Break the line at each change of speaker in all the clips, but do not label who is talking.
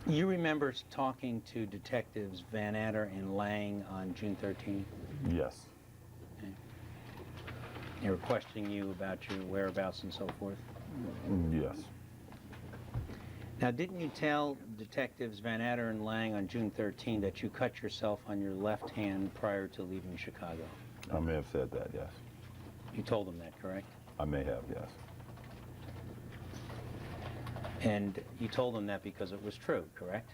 You remember talking to Detectives Van Adder and Lang on June 13th?
Yes.
Okay. They were questioning you about your whereabouts and so forth?
Yes.
Now, didn't you tell Detectives Van Adder and Lang on June 13 that you cut yourself on your left hand prior to leaving Chicago?
I may have said that, yes.
You told them that, correct?
I may have, yes.
And you told them that because it was true, correct?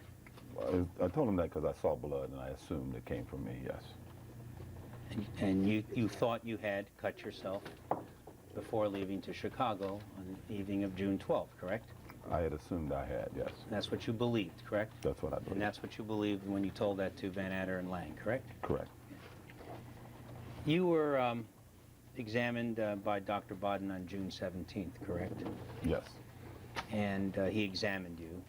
I told him that because I saw blood and I assumed it came from me, yes.
And you thought you had cut yourself before leaving to Chicago on the evening of June 12th, correct?
I had assumed I had, yes.
That's what you believed, correct?
That's what I believed.
And that's what you believed when you told that to Van Adder and Lang, correct?
Correct.
You were examined by Dr. Bodden on June 17th, correct?
Yes.
And he examined you,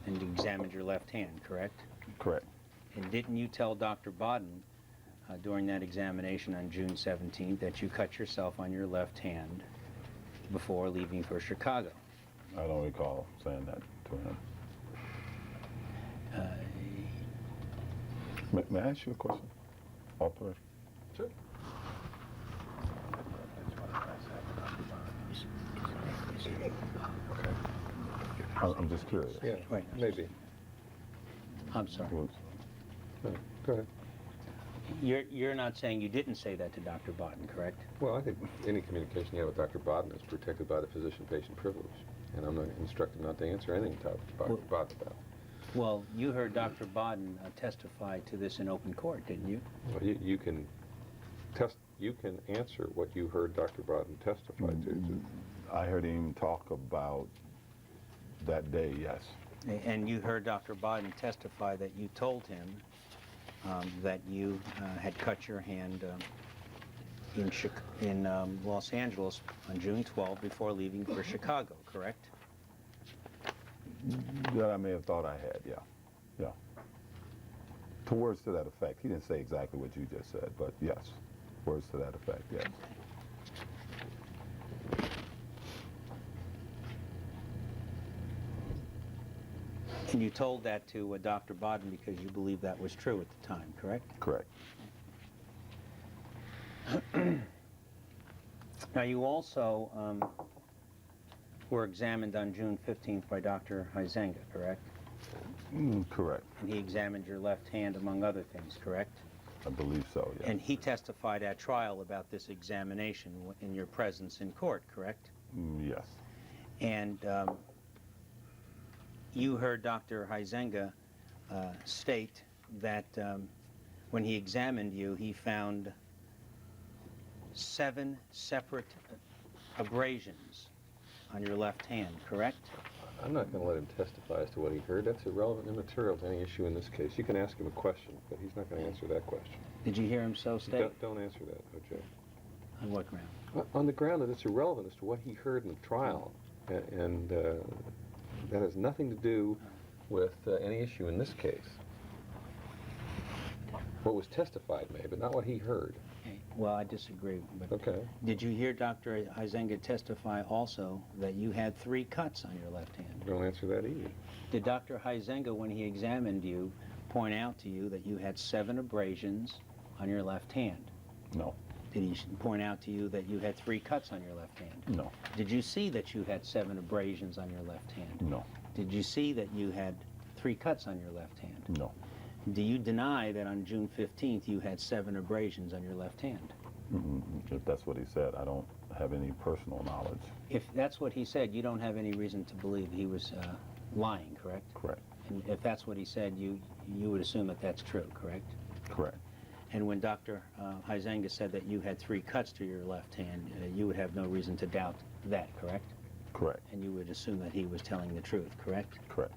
and examined your left hand, correct?
Correct.
And didn't you tell Dr. Bodden during that examination on June 17th that you cut yourself on your left hand before leaving for Chicago?
I don't recall saying that to him. May I ask you a question? All three?
Sure.
I'm just curious.
Yeah,
Right.
maybe.
I'm sorry.
Well,
Go ahead.
You're not saying you didn't say that to Dr. Bodden, correct?
Well, I think any communication you have with Dr. Bodden is protected by the physician-patient privilege, and I'm not instructed not to answer anything to Dr. Bodden about.
Well, you heard Dr. Bodden testify to this in open court, didn't you?
Well, you can answer what you heard Dr. Bodden testify to.
I heard him talk about that day, yes.
And you heard Dr. Bodden testify that you told him that you had cut your hand in Los Angeles on June 12 before leaving for Chicago, correct?
That I may have thought I had, yeah. Yeah. To words to that effect. He didn't say exactly what you just said, but yes. Words to that effect, yes.
And you told that to Dr. Bodden because you believed that was true at the time, correct?
Correct.
Now, you also were examined on June 15th by Dr. Huizenga, correct?
Correct.
And he examined your left hand, among other things, correct?
I believe so, yes.
And he testified at trial about this examination in your presence in court, correct?
Yes.
And you heard Dr. Huizenga state that when he examined you, he found 7 separate abrasions on your left hand, correct?
I'm not going to let him testify as to what he heard. That's irrelevant, immaterial to any issue in this case. You can ask him a question, but he's not going to answer that question.
Did you hear him so state?
Don't answer that, O.J.
On what ground?
On the ground that it's irrelevant as to what he heard in the trial, and that has nothing to do with any issue in this case. What was testified may, but not what he heard.
Okay. Well, I disagree. But
Okay.
did you hear Dr. Huizenga testify also that you had 3 cuts on your left hand?
Don't answer that either.
Did Dr. Huizenga, when he examined you, point out to you that you had 7 abrasions on your left hand?
No.
Did he point out to you that you had 3 cuts on your left hand?
No.
Did you see that you had 7 abrasions on your left hand?
No.
Did you see that you had 3 cuts on your left hand?
No.
Do you deny that on June 15th you had 7 abrasions on your left hand?
If that's what he said, I don't have any personal knowledge.
If that's what he said, you don't have any reason to believe he was lying, correct?
Correct.
And if that's what he said, you would assume that that's true, correct?
Correct.
And when Dr. Huizenga said that you had 3 cuts to your left hand, you would have no reason to doubt that, correct?
Correct.
And you would assume that he was telling the truth, correct?
Correct.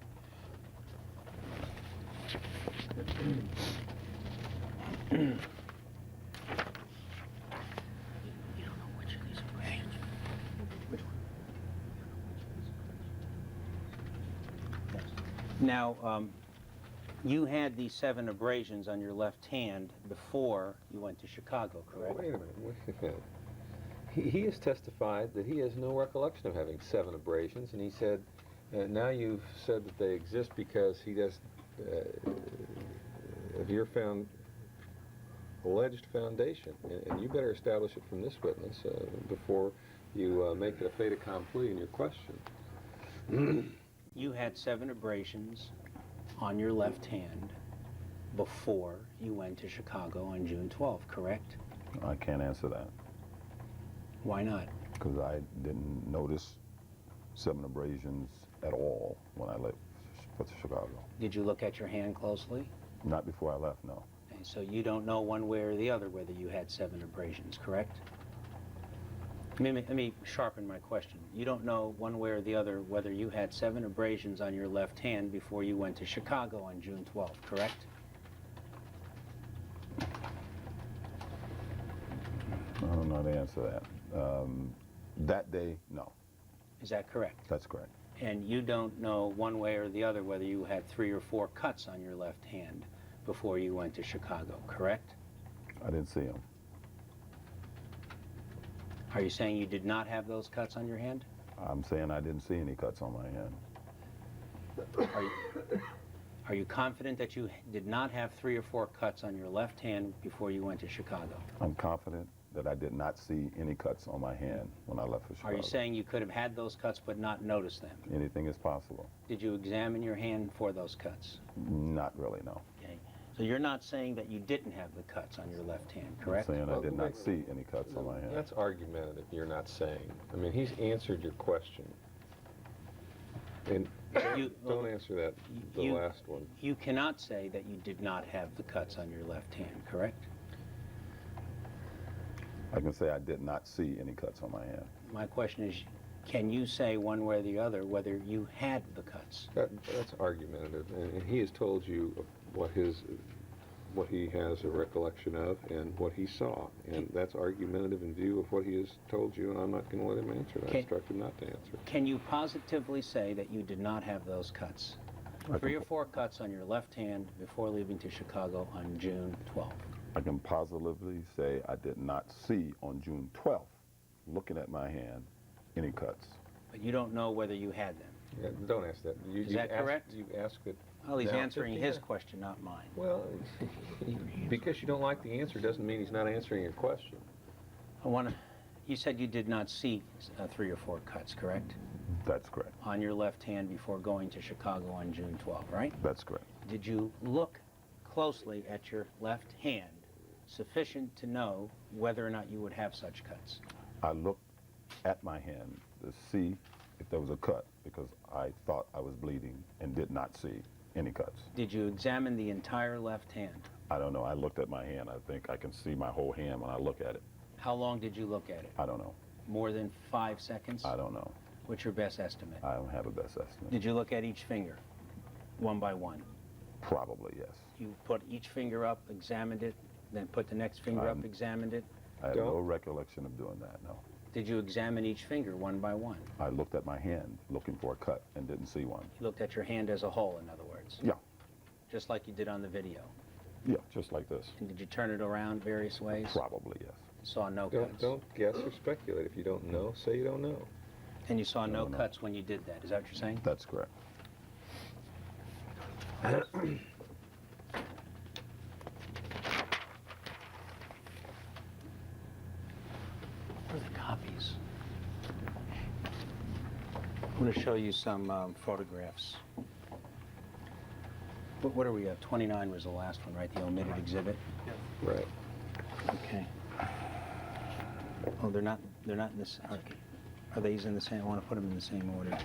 Now, you had these 7 abrasions on your left hand before you went to Chicago, correct?
Wait a minute. He has testified that he has no recollection of having 7 abrasions, and he said Now you've said that they exist because he does, of your alleged foundation, and you better establish it from this witness before you make it a fait accompli in your question.
You had 7 abrasions on your left hand before you went to Chicago on June 12th, correct?
I can't answer that
Why not?
because I didn't notice 7 abrasions at all when I left for Chicago.
Did you look at your hand closely?
Not before I left, no.
Okay, so you don't know one way or the other whether you had 7 abrasions, correct? Let me sharpen my question. You don't know one way or the other whether you had 7 abrasions on your left hand before you went to Chicago on June 12th, correct?
I don't know how to answer that. That day, no.
Is that correct?
That's correct.
And you don't know one way or the other whether you had 3 or 4 cuts on your left hand before you went to Chicago, correct?
I didn't see him.
Are you saying you did not have those cuts on your hand?
I'm saying I didn't see any cuts on my hand.
Are you confident that you did not have 3 or 4 cuts on your left hand before you went to Chicago?
I'm confident that I did not see any cuts on my hand when I left for Chicago.
Are you saying you could have had those cuts but not noticed them?
Anything is possible.
Did you examine your hand for those cuts?
Not really, no.
Okay. So you're not saying that you didn't have the cuts on your left hand, correct?
I'm saying I
Well,
did not
wait,
see any cuts on my hand.
That's argumentative, you're not saying. I mean, he's answered your question. And don't answer that, the
you-
last one.
You cannot say that you did not have the cuts on your left hand, correct?
I can say I did not see any cuts on my hand.
My question is, can you say one way or the other whether you had the cuts?
That's argumentative, and he has told you what he has a recollection of and what he saw, and that's argumentative in view of what he has told you, and I'm not going to let him answer that. I
Okay.
instruct him not to answer.
Can you positively say that you did not have those cuts?
I
3
can-
or 4 cuts on your left hand before leaving to Chicago on June 12th.
I can positively say I did not see on June 12th, looking at my hand, any cuts.
But you don't know whether you had them.
Yeah, don't ask that.
Is that correct?
You've asked it.
Well, he's
now
answering
50
his
times.
question, not mine.
Well, because you don't like the answer doesn't mean he's not answering your question.
You said you did not see 3 or 4 cuts, correct?
That's correct.
On your left hand before going to Chicago on June 12th, right?
That's correct.
Did you look closely at your left hand, sufficient to know whether or not you would have such cuts?
I looked at my hand to see if there was a cut because I thought I was bleeding and did not see any cuts.
Did you examine the entire left hand?
I don't know. I looked at my hand. I think I can see my whole hand when I look at it.
How long did you look at it?
I don't know.
More than 5 seconds?
I don't know.
What's your best estimate?
I don't have a best estimate.
Did you look at each finger, one by one?
Probably, yes.
You put each finger up, examined it, then put the next finger up, examined it?
I have
Don't-
no recollection of doing that, no.
Did you examine each finger one by one?
I looked at my hand looking for a cut and didn't see one.
You looked at your hand as a whole, in other words?
Yeah.
Just like you did on the video?
Yeah, just like this.
And did you turn it around various ways?
Probably, yes.
Saw no cuts?
Don't guess or speculate. If you don't know, say you don't know.
And you saw no
No.
cuts when you did that, is that what you're saying?
That's correct.
Where are the copies? I'm going to show you some photographs. What are we at? 29 was the last one, right? The omitted exhibit?
Right.
Okay. Oh, they're not in this, okay. Are these in the same, I want to put them in the same order.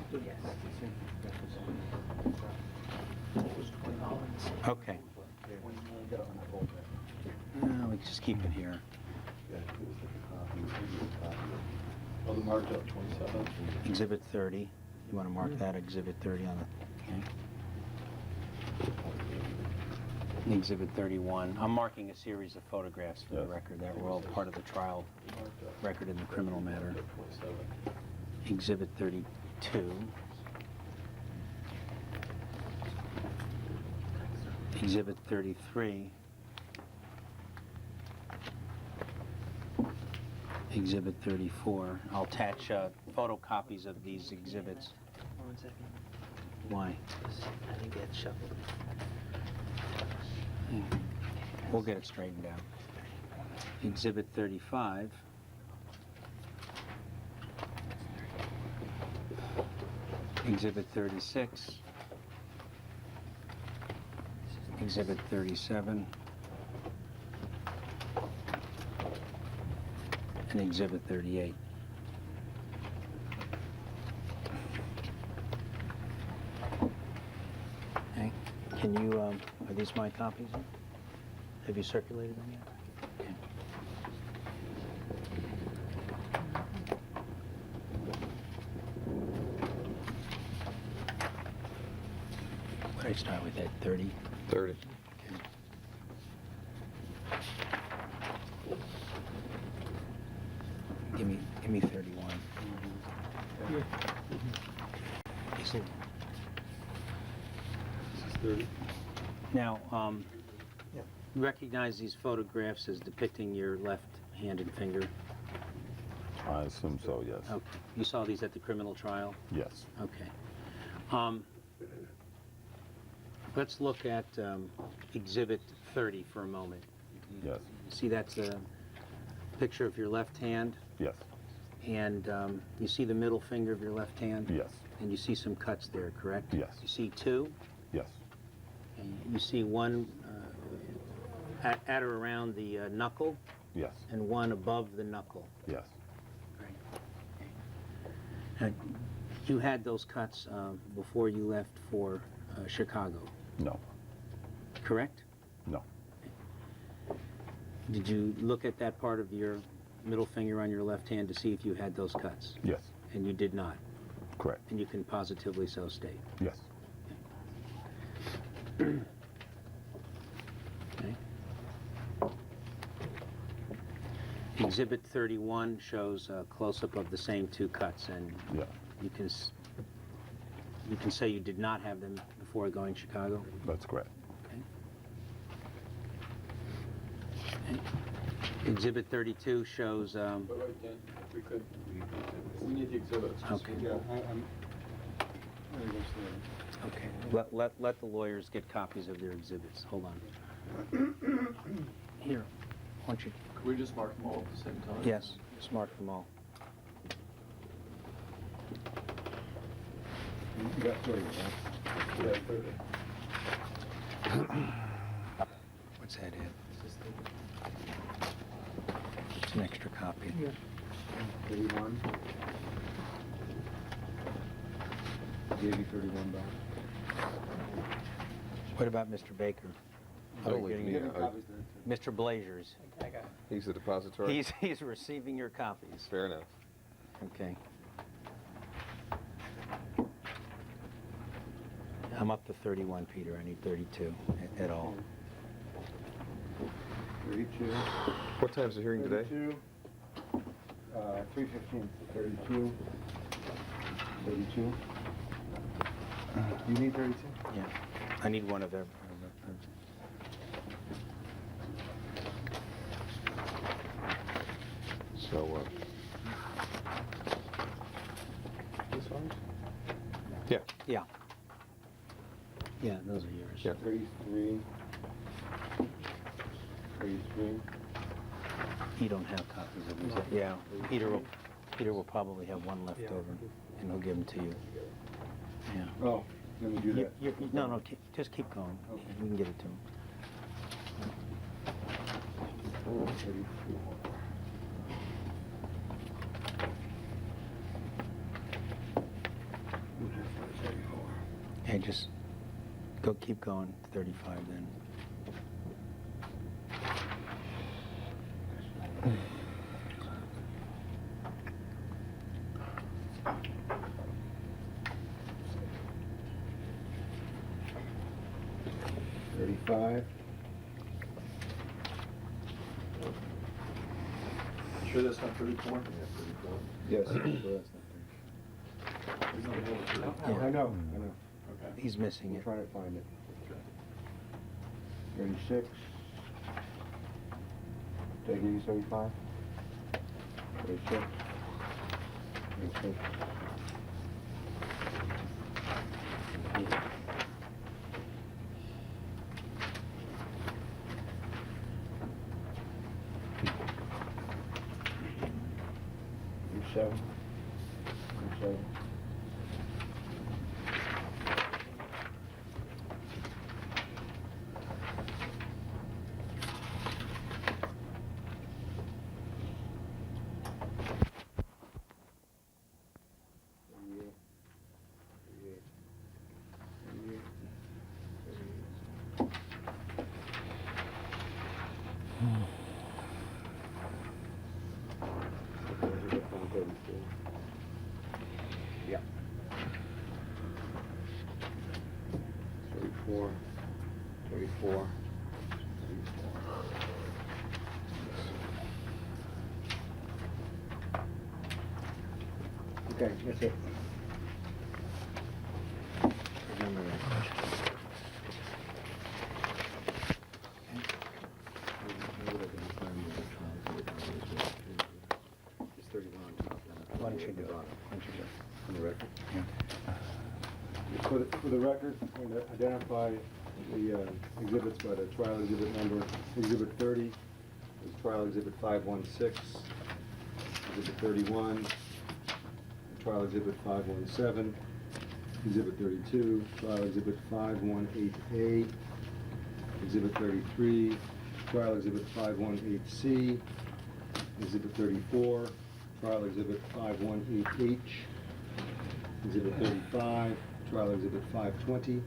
Okay. No, we just keep it here.
Oh, the marked up 27.
Exhibit 30. You want to mark that Exhibit 30 on the, okay. Exhibit 31. I'm marking a series of photographs for the
Yes.
record that were all part of the trial record in the criminal matter.
27.
Exhibit 32. Exhibit 33. Exhibit 34. I'll attach photocopies of these exhibits.
1 second.
Why?
I think they had shuffled.
We'll get it straightened out. Exhibit 35. Exhibit 36. Exhibit 37. And Exhibit 38. Okay. Can you, are these my copies? Have you circulated them yet? Okay. What did I start with that, 30?
30.
Okay. Give me 31. Is it-
This is 30.
Now, recognize these photographs as depicting your left-handed finger?
I assume so, yes.
Okay. You saw these at the criminal trial?
Yes.
Okay. Let's look at Exhibit 30 for a moment.
Yes.
See, that's a picture of your left hand,
Yes.
and you see the middle finger of your left hand?
Yes.
And you see some cuts there, correct?
Yes.
You see two,
Yes.
and you see one at or around the knuckle,
Yes.
and one above the knuckle.
Yes.
Now, you had those cuts before you left for Chicago,
No.
correct?
No.
Did you look at that part of your middle finger on your left hand to see if you had those cuts?
Yes.
And you did not,
Correct.
and you can positively so state.
Yes.
Okay. Exhibit 31 shows a close-up of the same two cuts, and
Yeah.
you can say you did not have them before going to Chicago.
That's correct.
Okay. Exhibit 32 shows.
But right then, if we could, we need the exhibits. 'cause
Okay.
Yeah, I'm gonna go slow.
Okay. Let the lawyers get copies of their exhibits. Hold on. Here. Why don't you?
Could we just mark them all at the same time?
Yes. Just mark them all.
You got 30, right? Yeah, 30.
What's that, Ed? It's an extra copy.
31. Gave you 31 back.
What about Mr. Baker?
Only
getting
me,
your- Mr. Blasiers.
He's the depository?
He's receiving your copies.
Fair enough.
Okay. I'm up to 31, Peter. I need 32 at all.
32.
What time's the hearing today?
32. 3:15. 32. 32. You need 32?
Yeah. I need one of them.
So, this one's? Yeah.
Yeah. Yeah, those are yours.
Yeah.
33. 33.
You don't have copies of these. Yeah. Peter will probably have one left over, and he'll give them to you. Yeah.
Oh, let me do that.
No, just keep going.
Okay.
You can get it to him.
34.
Hey, just keep going. 35 then.
Sure that's not 34?
Yes.
I know. Okay.
He's missing
We're
it.
trying to find it. 36. Did I give you 35? 36. 36. Seven. Seven. Yeah. 34. 34. Okay, that's it. Remember that. It's 31 on top.
Why don't you do it? Why don't you do it?
On the record?
For the record, I'm going to identify the exhibits by the trial exhibit number. Exhibit 30 is trial exhibit 516. Exhibit 31, trial exhibit 517. Exhibit 32, trial exhibit 518A. Exhibit 33, trial exhibit 518C. Exhibit 34, trial exhibit 518H. Exhibit 35, trial exhibit 520.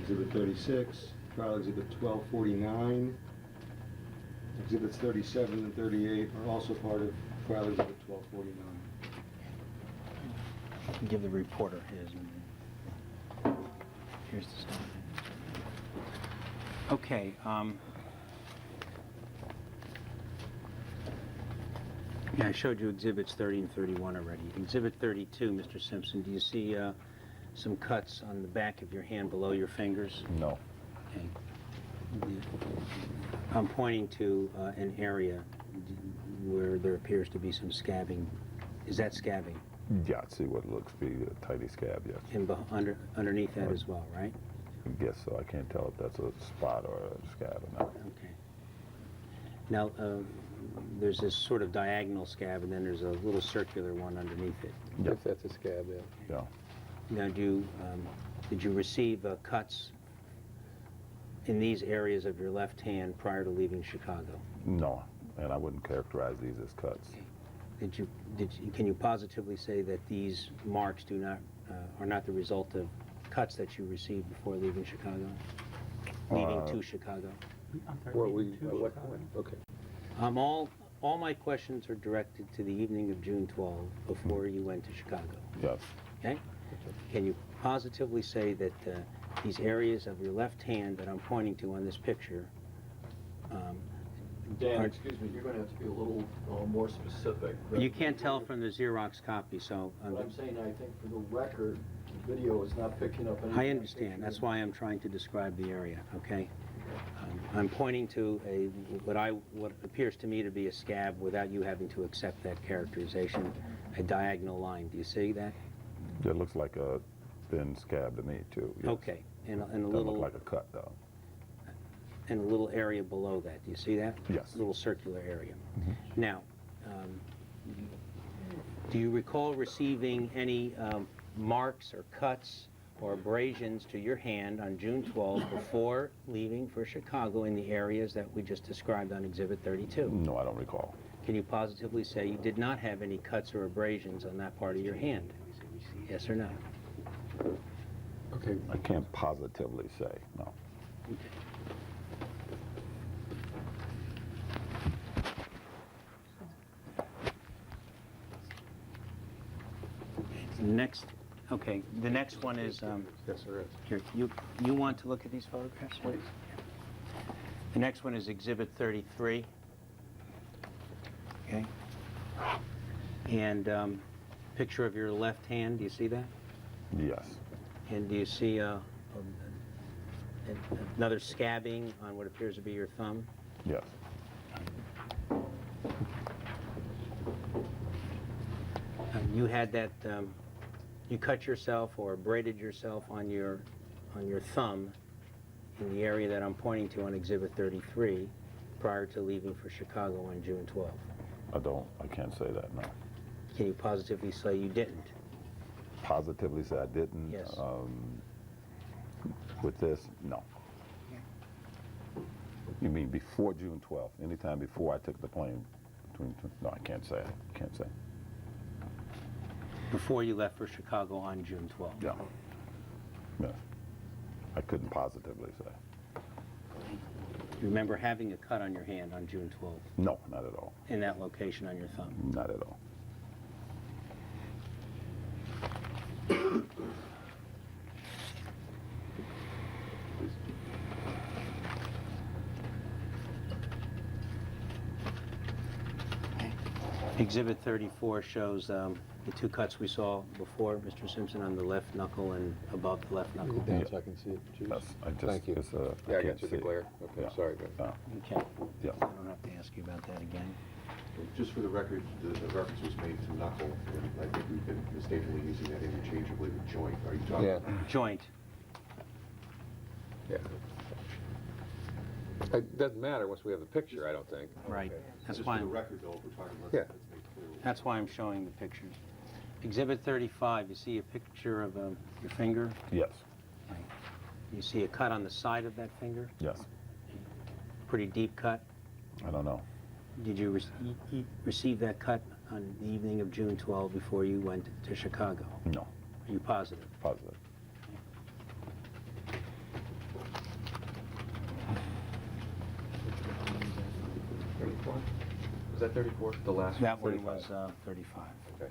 Exhibit 36, trial exhibit 1249. Exhibits 37 and 38 are also part of trial exhibit 1249.
Give the reporter his. Here's the stuff. Okay. Yeah, I showed you exhibits 30 and 31 already. Exhibit 32, Mr. Simpson, do you see some cuts on the back of your hand below your fingers?
No.
Okay. I'm pointing to an area where there appears to be some scabbing. Is that scabbing?
Yeah, I see what looks to be a tidy scab, yes.
And underneath that as well, right?
I guess so. I can't tell if that's a spot or a scab or not.
Okay. Now, there's this sort of diagonal scab, and then there's a little circular one underneath it.
Yep.
That's a scab, yeah.
Yeah.
Now, did you receive cuts in these areas of your left hand prior to leaving Chicago?
No, and I wouldn't characterize these as cuts.
Can you positively say that these marks are not the result of cuts that you received before leaving Chicago? Leaving to Chicago?
What point? Okay.
All my questions are directed to the evening of June 12 before you went to Chicago.
Yes.
Okay? Can you positively say that these areas of your left hand that I'm pointing to on this picture
Dan, excuse me, you're going to have to be a little more specific.
you can't tell from the Xerox copy, so
What I'm saying, I think for the record, the video is not picking up anything.
I understand. That's why I'm trying to describe the area, okay? I'm pointing to what appears to me to be a scab without you having to accept that characterization, a diagonal line. Do you see that?
It looks like a thin scab to me, too. Yes.
Okay. And a
Doesn't
little
look like a cut, though.
and a little area below that. Do you see that?
Yes.
A little circular area. Now, do you recall receiving any marks or cuts or abrasions to your hand on June 12 before leaving for Chicago in the areas that we just described on Exhibit 32?
No, I don't recall.
Can you positively say you did not have any cuts or abrasions on that part of your hand? Yes or no?
Okay.
I can't positively say, no.
The next one is,
Yes, there is.
here, you want to look at these photographs? Please. The next one is Exhibit 33. Okay. And picture of your left hand, do you see that?
Yes.
And do you see another scabbing on what appears to be your thumb?
Yes.
You had that You cut yourself or braided yourself on your thumb in the area that I'm pointing to on Exhibit 33 prior to leaving for Chicago on June 12th.
I can't say that, no.
Can you positively say you didn't?
Positively say I didn't?
Yes.
With this, no. You mean before June 12th? Anytime before I took the plane? No, I can't say. Can't say.
Before you left for Chicago on June 12th?
Yeah. Yeah. I couldn't positively say.
You remember having a cut on your hand on June 12th?
No, not at all.
In that location on your thumb?
Not at all.
Exhibit 34 shows the two cuts we saw before, Mr. Simpson, on the left knuckle and above the left knuckle.
Down so I can see it, Chief.
That's, I just,
Thank you.
It's,
Yeah, I
can't
got you
see
the
it.
glare. Okay,
Yeah.
sorry, Ben.
Okay.
Yeah.
I don't have to ask you about that again.
Just for the record, the reference was made to knuckle, and I think we've been mistakenly using that interchangeably with joint. Are you talking?
Yeah,
Joint.
yeah. It doesn't matter once we have the picture, I don't think.
Right.
Okay.
That's
Just
why
for the
I'm,
record, though, if we're talking about
Yeah.
let's make clear.
that's why I'm showing the pictures. Exhibit 35, you see a picture of your finger?
Yes,
You see a cut on the side of that finger?
yes.
Pretty deep cut.
I don't know.
Did you receive that cut on the evening of June 12 before you went to Chicago?
No,
Are you positive?
positive.
Was that 34? The last
That one
35.
was 35.
Okay.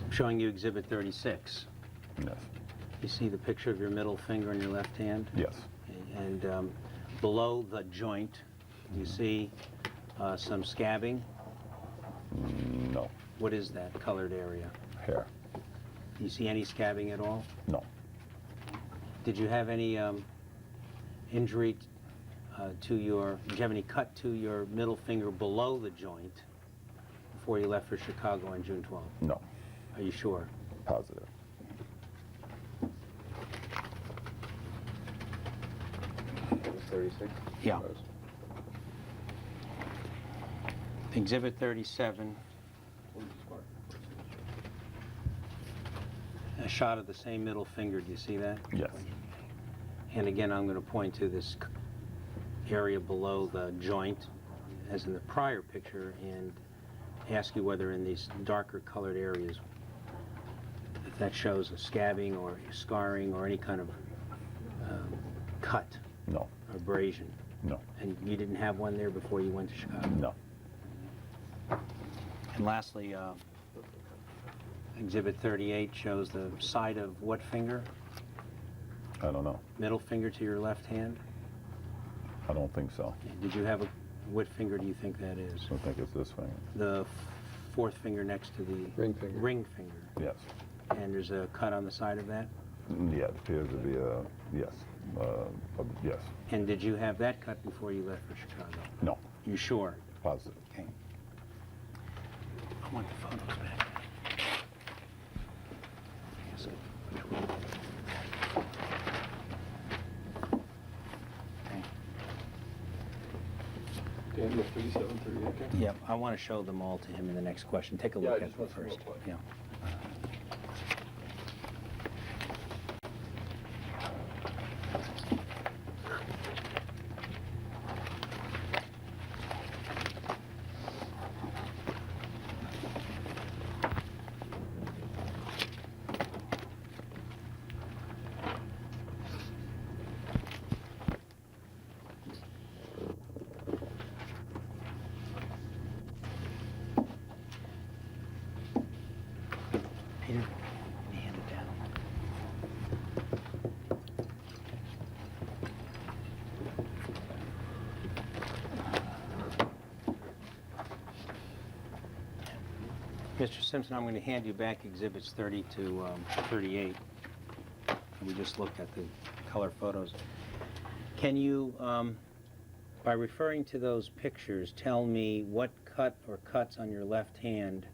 I'm showing you Exhibit 36.
Yes,
You see the picture of your middle finger in your left hand?
yes.
And below the joint, you see some scabbing.
No.
What is that colored area?
Hair.
Do you see any scabbing at all?
No.
Did you have any injury did you have any cut to your middle finger below the joint before you left for Chicago on June 12th?
No.
Are you sure?
Positive.
It was 36?
Yeah.
It was.
Exhibit 37, a shot of the same middle finger. Do you see that?
Yes.
And again, I'm going to point to this area below the joint, as in the prior picture, and ask you whether in these darker colored areas, if that shows a scabbing or scarring or any kind of cut,
No.
abrasion.
No.
And you didn't have one there before you went to Chicago?
No.
And lastly, Exhibit 38 shows the side of what finger?
I don't know.
Middle finger to your left hand?
I don't think so.
Did you have what finger do you think that is?
I think it's this finger.
The fourth finger next to the
Ring finger.
ring finger.
Yes.
And there's a cut on the side of that?
Yeah, it appears to be a, yes. Yes.
And did you have that cut before you left for Chicago?
No.
You sure?
Positive.
Okay. I want the photos back. Yes. Okay.
Daniel, 37, 38, okay?
Yep, I want to show them all to him in the next question. Take a
Yeah,
look
I
at
just
them
want some
first.
real quick.
Yeah. Peter, hand it down. Mr. Simpson, I'm going to hand you back Exhibits 30 to 38. We just looked at the color photos. Can you, by referring to those pictures, tell me what cut or cuts on your left hand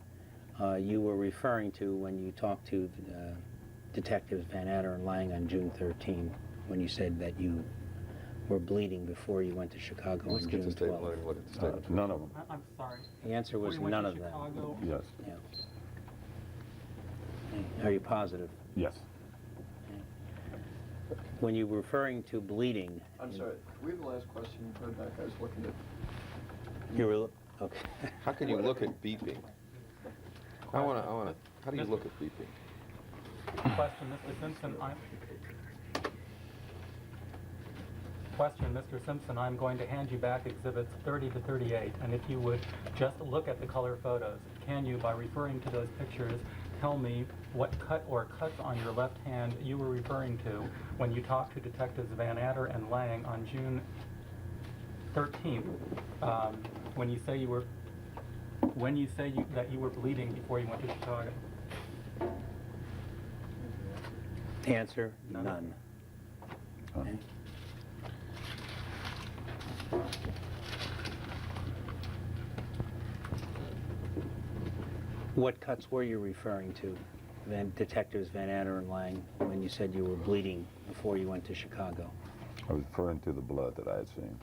you were referring to when you talked to Detectives Van Adder and Lang on June 13, when you said that you were bleeding before you went to Chicago
Let's
on
get the
June
statement,
12?
let him look at the statement.
None of them,
I'm sorry.
The answer was
Before you went
none
to
of them.
Chicago,
yes,
Are you positive?
yes.
When you were referring to bleeding,
I'm sorry, can we have the last question heard back? I was looking at,
you were, okay.
How can you look at beeping? I wanna, how do you look at beeping?
Question, Mr. Simpson, Mr. Simpson, I'm going to hand you back exhibits 30 to 38, and if you would just look at the color photos, can you, by referring to those pictures, tell me what cut or cuts on your left hand you were referring to when you talked to Detectives Van Adder and Lang on June 13th, when you say that you were bleeding before you went to Chicago?
Answer,
None.
none. Okay. What cuts were you referring to, Detectives Van Adder and Lang, when you said you were bleeding before you went to Chicago?
I was referring to the blood that I had seen.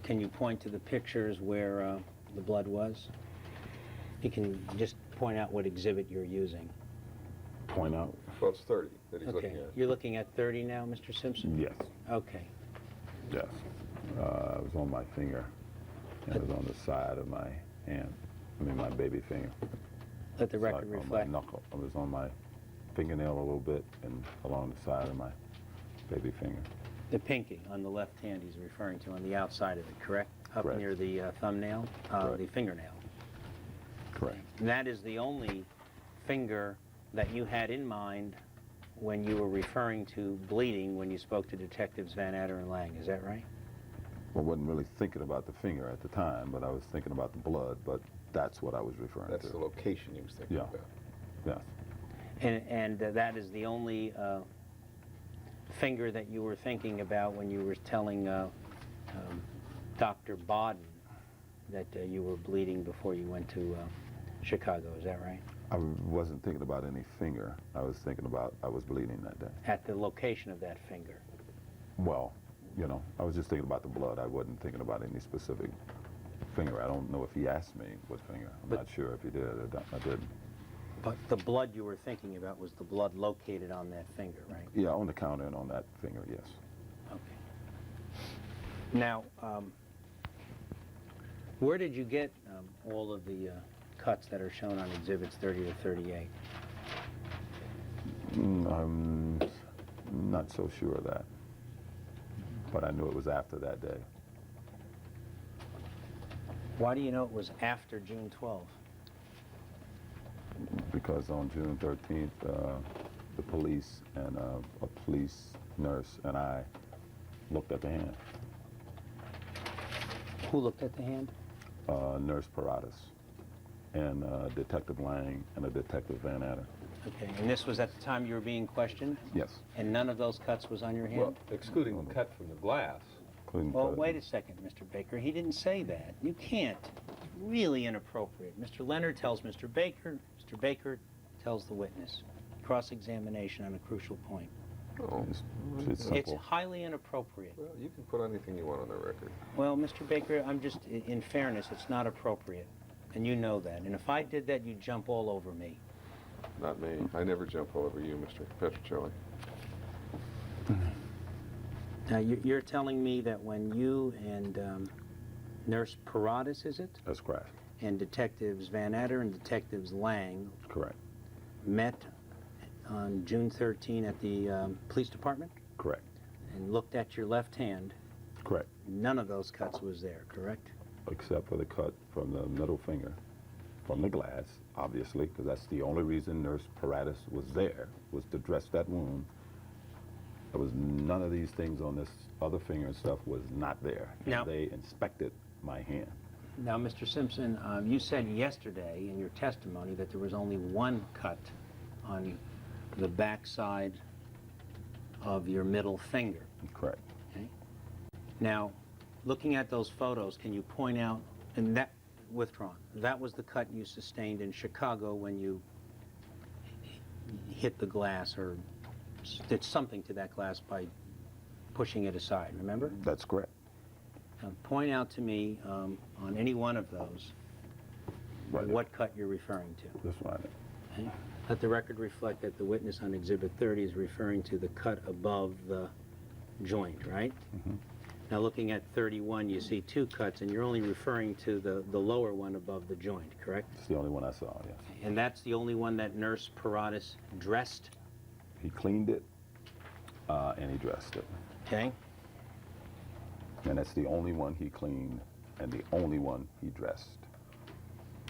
Can you point to the pictures where the blood was? You can just point out what exhibit you're using.
Point out?
Well, it's 30 that he's looking
Okay,
at.
you're looking at 30 now, Mr. Simpson?
Yes,
Okay.
yes. It was on my finger, and it was on the side of my hand, my baby finger.
Let the record
On my
reflect.
knuckle. It was on my fingernail a little bit and along the side of my baby finger.
The pinky on the left hand he's referring to, on the outside of it, correct? Up
Correct.
near the thumbnail,
Correct.
the fingernail.
Correct.
And that is the only finger that you had in mind when you were referring to bleeding when you spoke to Detectives Van Adder and Lang, is that right?
I wasn't really thinking about the finger at the time, but I was thinking about the blood, but that's what I was referring
That's
to.
the location he was thinking
Yeah.
about.
Yes.
And that is the only finger that you were thinking about when you were telling Dr. Bodden that you were bleeding before you went to Chicago, is that right?
I wasn't thinking about any finger. I was thinking about I was bleeding that day.
At the location of that finger.
Well, I was just thinking about the blood. I wasn't thinking about any specific finger. I don't know if he asked me what finger. I'm not sure if he did. I didn't.
But the blood you were thinking about was the blood located on that finger, right?
Yeah, on the counter and on that finger, yes.
Okay. Now, where did you get all of the cuts that are shown on exhibits 30 to 38?
I'm not so sure of that. But I knew it was after that day.
Why do you know it was after June 12th?
Because on June 13th, the police and a police nurse and I looked at the hand.
Who looked at the hand?
Nurse Paratus and Detective Lang and a Detective Van Adder.
Okay, and this was at the time you were being questioned?
Yes.
And none of those cuts was on your hand?
Well, excluding the cut from the glass.
Including
Well,
cut-
wait a second, Mr. Baker. He didn't say that. You can't. Really inappropriate. Mr. Leonard tells Mr. Baker. Mr. Baker tells the witness. Cross-examination on a crucial point.
Oh,
It's simple.
It's highly inappropriate.
well, you can put anything you want on the record.
Well, Mr. Baker, I'm just, in fairness, it's not appropriate. And you know that. And if I did that, you'd jump all over me.
Not me. I never jump all over you, Mr. Petrocell.
Now, you're telling me that when you and Nurse Paratus, is it?
That's correct.
And Detectives Van Adder and Detectives Lang
Correct.
met on June 13 at the police department
Correct.
and looked at your left hand,
Correct.
none of those cuts was there, correct?
Except for the cut from the middle finger, from the glass, obviously, because that's the only reason Nurse Paratus was there, was to dress that wound. There was none of these things on this other finger and stuff was not there. And
Now-
they inspected my hand.
Now, Mr. Simpson, you said yesterday in your testimony that there was only one cut on the backside of your middle finger.
Correct.
Okay? Now, looking at those photos, can you point out, and withdrawn. That was the cut you sustained in Chicago when you hit the glass or did something to that glass by pushing it aside, remember?
That's correct.
Now, point out to me on any one of those
Right.
what cut you're referring to.
This one.
Okay? Let the record reflect that the witness on Exhibit 30 is referring to the cut above the joint, right? Now looking at 31, you see two cuts, and you're only referring to the lower one above the joint, correct?
It's the only one I saw, yes.
And that's the only one that Nurse Paratus dressed,
He cleaned it, and he dressed it.
okay?
And that's the only one he cleaned and the only one he dressed.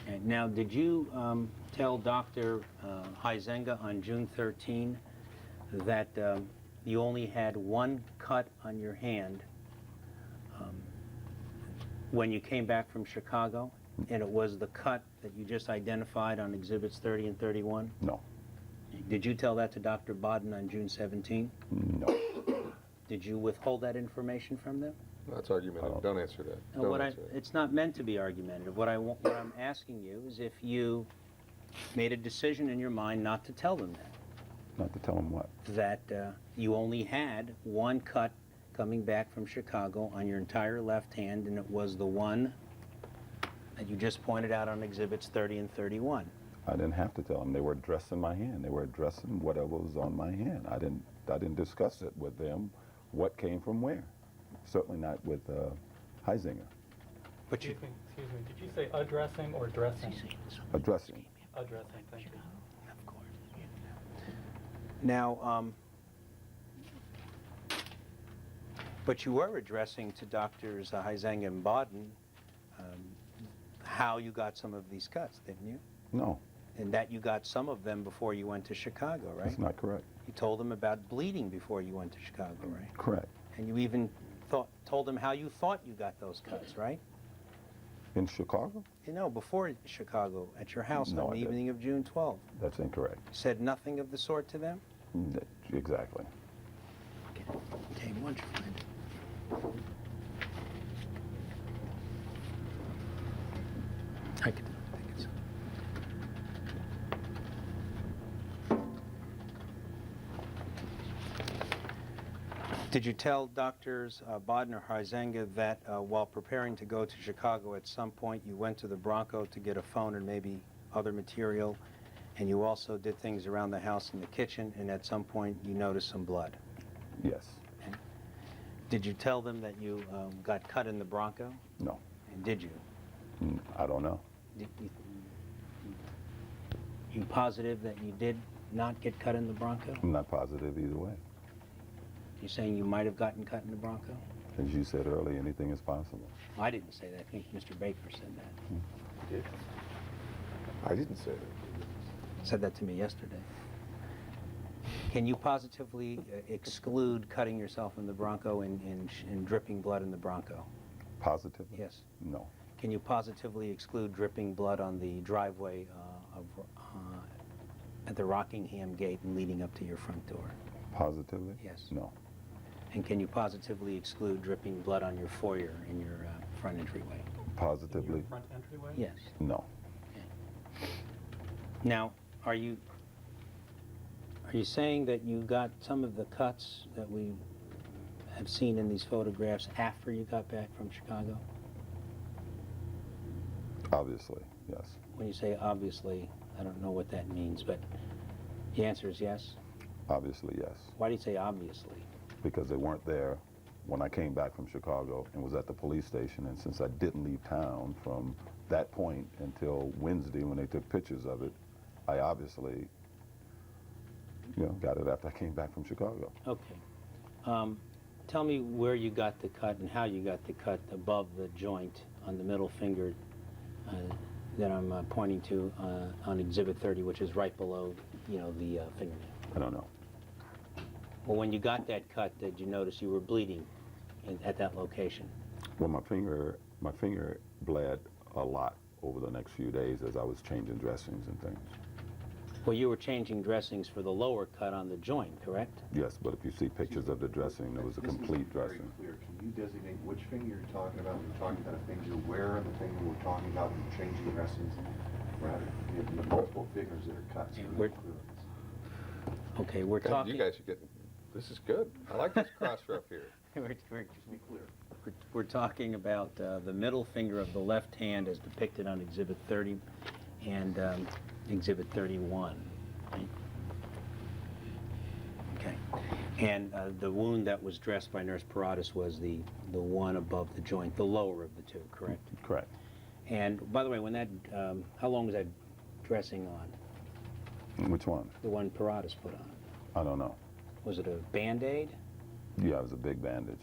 And now, did you tell Dr. Huizenga on June 13 that you only had one cut on your hand when you came back from Chicago, and it was the cut that you just identified on Exhibits 30 and 31?
No.
Did you tell that to Dr. Bodden on June 17?
No.
Did you withhold that information from them?
That's argumentative. Don't answer that.
No,
Don't answer that.
it's not meant to be argumentative. What I'm asking you is if you made a decision in your mind not to tell them
Not to tell him what?
that you only had one cut coming back from Chicago on your entire left hand, and it was the one that you just pointed out on Exhibits 30 and 31.
I didn't have to tell him. They were dressing my hand. They were dressing whatever was on my hand. I didn't discuss it with them, what came from where. Certainly not with Huizenga.
But you,
Excuse me, did you say addressing or dressing?
Addressing.
Addressing, thank you.
of course. Now, but you were addressing to Doctors Huizenga and Bodden how you got some of these cuts, didn't you?
No,
And that you got some of them before you went to Chicago, right?
that's not correct.
You told them about bleeding before you went to Chicago, right?
Correct.
And you even told them how you thought you got those cuts, right?
In Chicago?
You know, before Chicago, at your house
No,
on
I
the
didn't.
evening of June 12th.
That's incorrect.
Said nothing of the sort to them?
Exactly.
Okay, once you find it. I think it's... Did you tell Doctors Bodden or Huizenga that while preparing to go to Chicago at some point you went to the Bronco to get a phone and maybe other material, and you also did things around the house in the kitchen, and at some point you noticed some blood?
Yes.
Did you tell them that you got cut in the Bronco?
No.
And did you?
I don't know.
You positive that you did not get cut in the Bronco?
I'm not positive either way.
You're saying you might have gotten cut in the Bronco?
As you said earlier, anything is possible.
I didn't say that. I think Mr. Baker said that.
Did. I didn't say that.
Said that to me yesterday. Can you positively exclude cutting yourself in the Bronco and dripping blood in the Bronco?
Positively?
Yes.
No.
Can you positively exclude dripping blood on the driveway at the Rockingham gate and leading up to your front door?
Positively?
Yes.
No.
And can you positively exclude dripping blood on your foyer in your front entryway?
Positively?
Front entryway?
Yes.
No.
Now, are you saying that you got some of the cuts that we have seen in these photographs after you got back from Chicago?
Obviously, yes.
When you say obviously, I don't know what that means, but the answer is yes?
Obviously, yes.
Why do you say obviously?
Because they weren't there when I came back from Chicago and was at the police station. And since I didn't leave town from that point until Wednesday when they took pictures of it, I obviously, got it after I came back from Chicago.
Okay. Tell me where you got the cut and how you got the cut above the joint on the middle finger that I'm pointing to on Exhibit 30, which is right below, the fingernail.
I don't know.
Well, when you got that cut, did you notice you were bleeding at that location?
Well, my finger bled a lot over the next few days as I was changing dressings and things.
Well, you were changing dressings for the lower cut on the joint, correct?
Yes, but if you see pictures of the dressing, it was a
This isn't
complete
very
dressing.
clear. Can you designate which finger you're talking about when you're talking about a finger? Where on the finger we're talking about when you're changing dressings? Rather, you have multiple fingers that are cut. So we're
We're-
not clear on this.
Okay, we're
God,
talking...
you guys are getting, this is good. I like this cross rough here.
Just be clear.
We're talking about the middle finger of the left hand as depicted on Exhibit 30 and Exhibit 31. Right? Okay. And the wound that was dressed by Nurse Paratus was the one above the joint, the lower of the two, correct?
Correct.
And by the way, when that, how long was that dressing on?
Which one?
The one Paratus put on?
I don't know.
Was it a Band-Aid?
Yeah, it was a big bandage.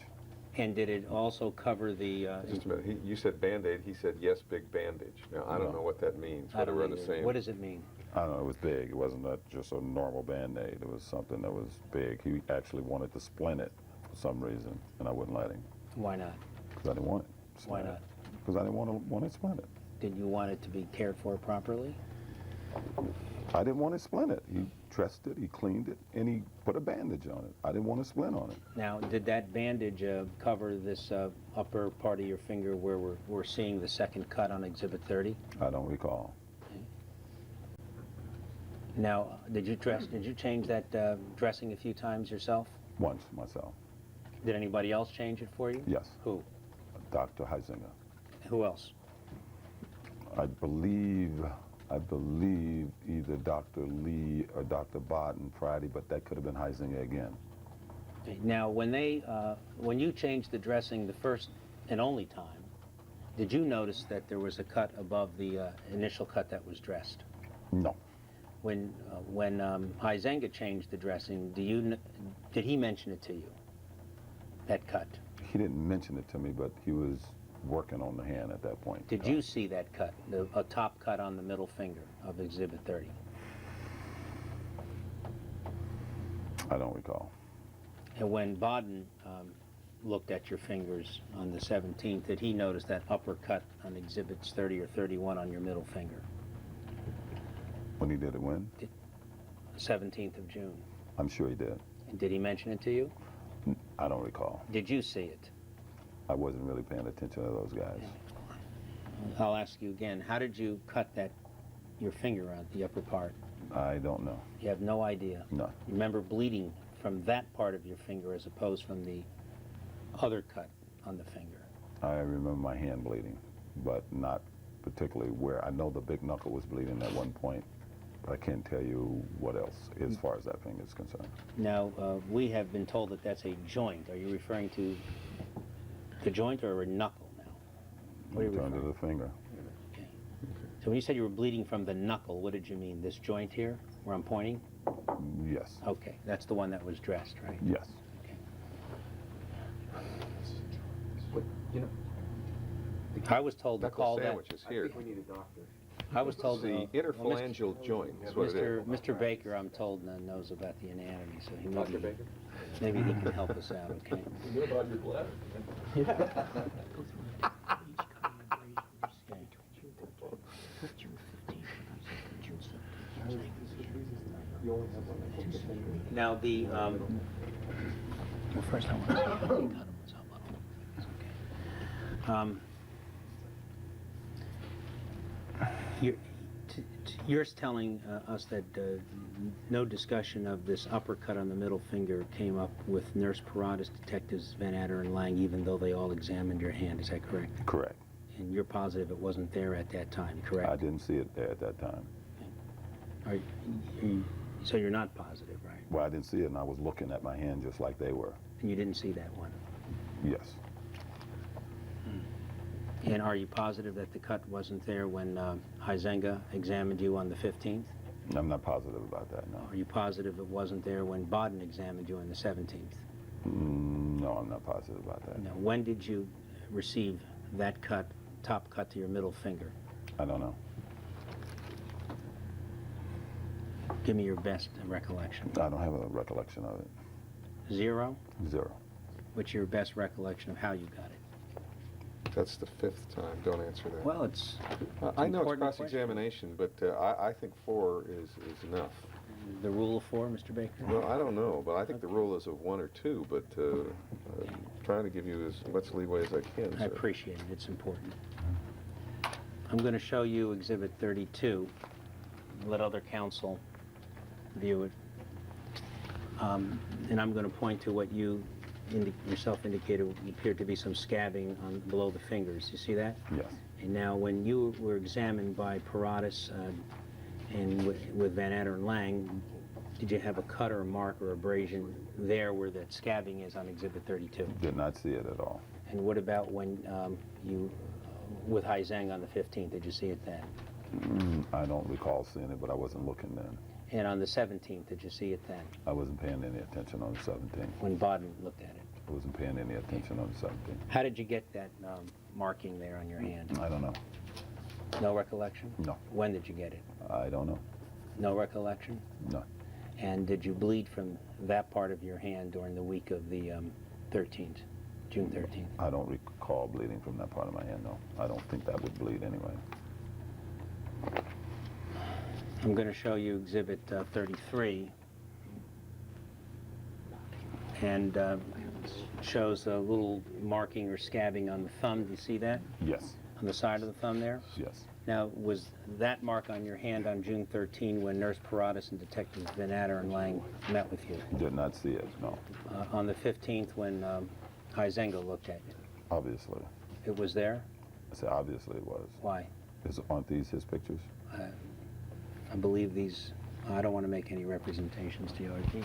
And did it also cover the...
Just a minute, you said Band-Aid, he said, yes, big bandage. Now, I don't know what that means,
I
whether
don't
we're
know
the
either.
same.
What does it mean?
I don't know, it was big. It wasn't just a normal Band-Aid. It was something that was big. He actually wanted to splint it for some reason, and I wouldn't let him.
Why not?
Because I didn't want it.
Why not?
Because I didn't want it splinted.
Did you want it to be cared for properly?
I didn't want it splinted. He dressed it, he cleaned it, and he put a bandage on it. I didn't want a splint on it.
Now, did that bandage cover this upper part of your finger where we're seeing the second cut on Exhibit 30?
I don't recall.
Now, did you change that dressing a few times yourself?
Once, myself.
Did anybody else change it for you?
Yes.
Who?
Dr. Heisinger.
Who else?
I believe either Dr. Lee or Dr. Barton Friday, but that could have been Heisinger again.
Okay. Now, when you changed the dressing the first and only time, did you notice that there was a cut above the initial cut that was dressed?
No.
When Heisinger changed the dressing, did he mention it to you? That cut?
He didn't mention it to me, but he was working on the hand at that point.
Did you see that cut, a top cut on the middle finger of Exhibit 30?
I don't recall.
And when Baden looked at your fingers on the 17th, did he notice that upper cut on Exhibits 30 or 31 on your middle finger?
When he did it when?
17th of June.
I'm sure he did.
And did he mention it to you?
I don't recall.
Did you see it?
I wasn't really paying attention to those guys.
I'll ask you again, how did you cut your finger on the upper part?
I don't know.
You have no idea?
No.
You remember bleeding from that part of your finger as opposed from the other cut on the finger?
I remember my hand bleeding, but not particularly where. I know the big knuckle was bleeding at one point, but I can't tell you what else as far as that finger is concerned.
Now, we have been told that that's a joint. Are you referring to the joint or a knuckle now? What are you
Return to
referring
the finger.
Okay. So when you said you were bleeding from the knuckle, what did you mean? This joint here, where I'm pointing?
Yes.
Okay, that's the one that was dressed, right?
Yes.
Okay.
But, you know,
I was told to
Knuckle
call that.
sandwich is
I
here.
think we need a doctor.
I was told
The interphalangeal joint is what it is.
Mr. Baker, I'm told, knows about the anatomy, so he
Dr. Baker?
maybe he can help us out. Okay.
You knew about your bladder.
You only have one that takes a finger.
Now the well, first I want to see how he cut him. So, you're telling us that no discussion of this uppercut on the middle finger came up with Nurse Paratus, Detectives Van Adder and Lang, even though they all examined your hand. Is that correct?
Correct.
And you're positive it wasn't there at that time, correct?
I didn't see it there at that time.
So you're not positive, right?
Well, I didn't see it, and I was looking at my hand just like they were.
And you didn't see that one?
Yes.
And are you positive that the cut wasn't there when Heisinger examined you on the 15th?
I'm not positive about that, no.
Are you positive it wasn't there when Baden examined you on the 17th?
No, I'm not positive about that.
Now, when did you receive that cut, top cut to your middle finger?
I don't know.
Give me your best recollection.
I don't have a recollection of it.
0?
0.
What's your best recollection of how you got it?
That's the 5th time. Don't answer that.
Well, it's
I know it's
important
cross-examination, but I think 4 is enough.
the rule of 4, Mr. Baker.
Well, I don't know, but I think the rule is of 1 or 2, but I'm trying to give you as much leeway as I can,
I
sir.
appreciate it. It's important. I'm going to show you Exhibit 32. Let other counsel view it. And I'm going to point to what you yourself indicated appeared to be some scabbing on below the fingers. You see that?
Yes.
And now, when you were examined by Paratus and with Van Atter and Lang, did you have a cut or a mark or abrasion there where that scabbing is on Exhibit 32?
Did not see it at all.
And what about when you, with Hai Zhang on the 15th, did you see it then?
I don't recall seeing it, but I wasn't looking then.
And on the 17th, did you see it then,
I wasn't paying any attention on the 17th.
when Bodden looked at it?
I wasn't paying any attention on the 17th.
How did you get that marking there on your hand?
I don't know.
No recollection?
No.
When did you get it?
I don't know.
No recollection?
No.
And did you bleed from that part of your hand during the week of the 13th, June 13th?
I don't recall bleeding from that part of my hand, no. I don't think that would bleed anyway.
I'm going to show you Exhibit 33, and shows a little marking or scabbing on the thumb. Do you see that?
Yes.
On the side of the thumb there?
Yes.
Now, was that mark on your hand on June 13 when Nurse Paratus and Detectives Van Atter and Lang met with you?
Did not see it, no.
On the 15th when Hai Zhengo looked at you?
Obviously.
It was there?
I said obviously it was.
Why?
Aren't these his pictures?
I believe these, I don't want to make any representations to you. Are these?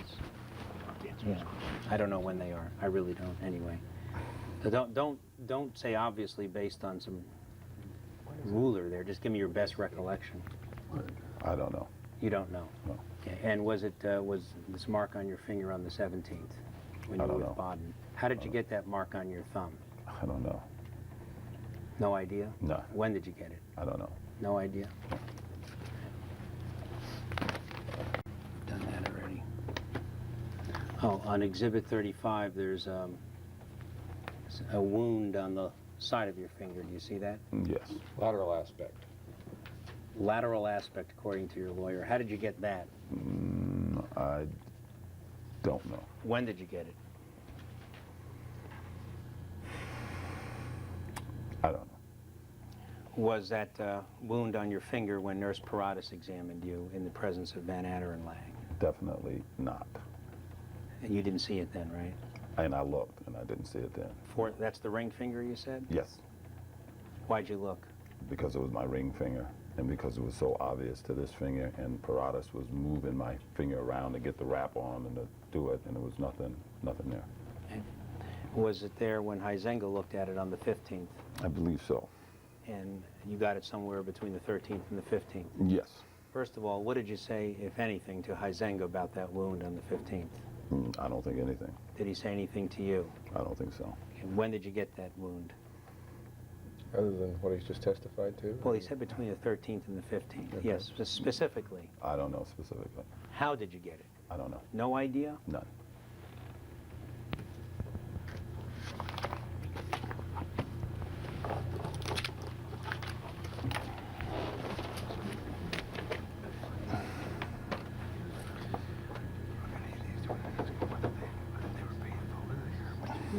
Yeah. I don't know when they are. I really don't, anyway. So don't say obviously based on some ruler there. Just give me your best recollection.
I don't know.
You don't know?
No.
Okay. And was this mark on your finger on the 17th when
I
you were
don't
with
know.
Bodden? How did you get that mark on your thumb?
I don't know.
No idea?
No.
When did you get it?
I don't know.
No idea? Done that already. Oh, on Exhibit 35, there's a wound on the side of your finger. Do you see that?
Yes.
Lateral aspect.
Lateral aspect, according to your lawyer. How did you get that?
I don't know.
When did you get it?
I don't know.
Was that wound on your finger when Nurse Paratus examined you in the presence of Van Atter and Lang?
Definitely not.
And you didn't see it then, right?
And I looked, and I didn't see it then.
That's the ring finger, you said?
Yes,
Why'd you look?
because it was my ring finger, and because it was so obvious to this finger, and Paratus was moving my finger around to get the wrap on and to do it, and there was nothing there.
Okay. Was it there when Hai Zhengo looked at it on the 15th?
I believe so.
And you got it somewhere between the 13th and the 15th?
Yes.
First of all, what did you say, if anything, to Hai Zhengo about that wound on the 15th?
I don't think anything.
Did he say anything to you?
I don't think so.
And when did you get that wound?
Other than what he's just testified to?
Well, he said between the 13th and the 15th.
Okay.
Yes, specifically.
I don't know specifically.
How did you get it?
I don't know.
No idea?
None.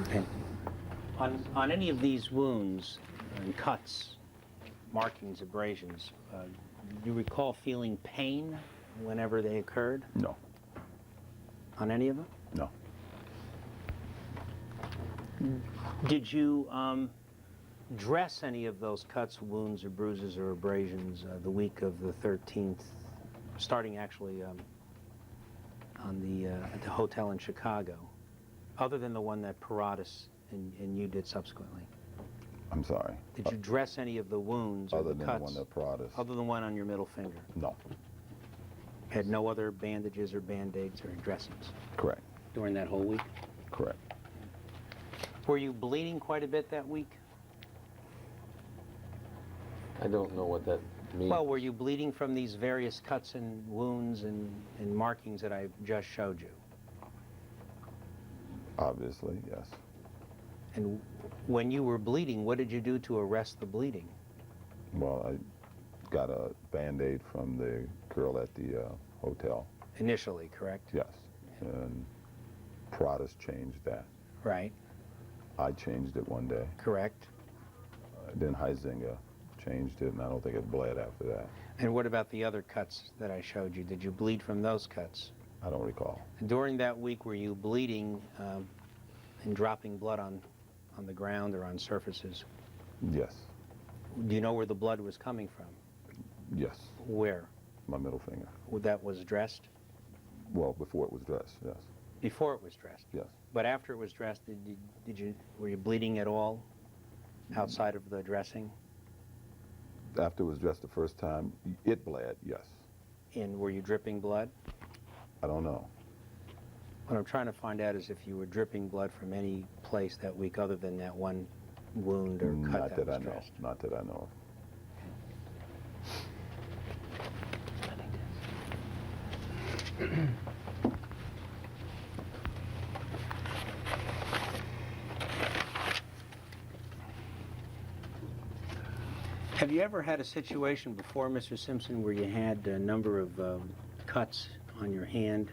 Okay. On any of these wounds and cuts, markings, abrasions, do you recall feeling pain whenever they occurred?
No.
On any of them?
No.
Did you dress any of those cuts, wounds, or bruises, or abrasions the week of the 13th, starting actually at the hotel in Chicago, other than the one that Paratus and you did subsequently?
I'm sorry.
Did you dress any of the wounds or
Other
the
than
cuts?
the one that Paratus?
Other than one on your middle finger?
No.
Had no other bandages or Band-Aids or dressings
Correct.
during that whole week?
Correct.
Were you bleeding quite a bit that week?
I don't know what that means.
Well, were you bleeding from these various cuts and wounds and markings that I just showed you?
Obviously, yes.
And when you were bleeding, what did you do to arrest the bleeding?
Well, I got a Band-Aid from the girl at the hotel.
Initially, correct?
Yes. And Pradas changed that.
Right,
I changed it one day.
correct.
Then Huizinga changed it, and I don't think it bled after that.
And what about the other cuts that I showed you? Did you bleed from those cuts?
I don't recall.
During that week, were you bleeding and dropping blood on the ground or on surfaces?
Yes.
Do you know where the blood was coming from?
Yes.
Where?
My middle finger.
That was dressed?
Well, before it was dressed, yes.
Before it was dressed?
Yes.
But after it was dressed, were you bleeding at all outside of the dressing?
After it was dressed the first time, it bled, yes.
And were you dripping blood?
I don't know.
What I'm trying to find out is if you were dripping blood from any place that week other than that one wound or cut
Not
that
that I
was
know.
dressed.
Not that I know of.
Have you ever had a situation before, Mr. Simpson, where you had a number of cuts on your hand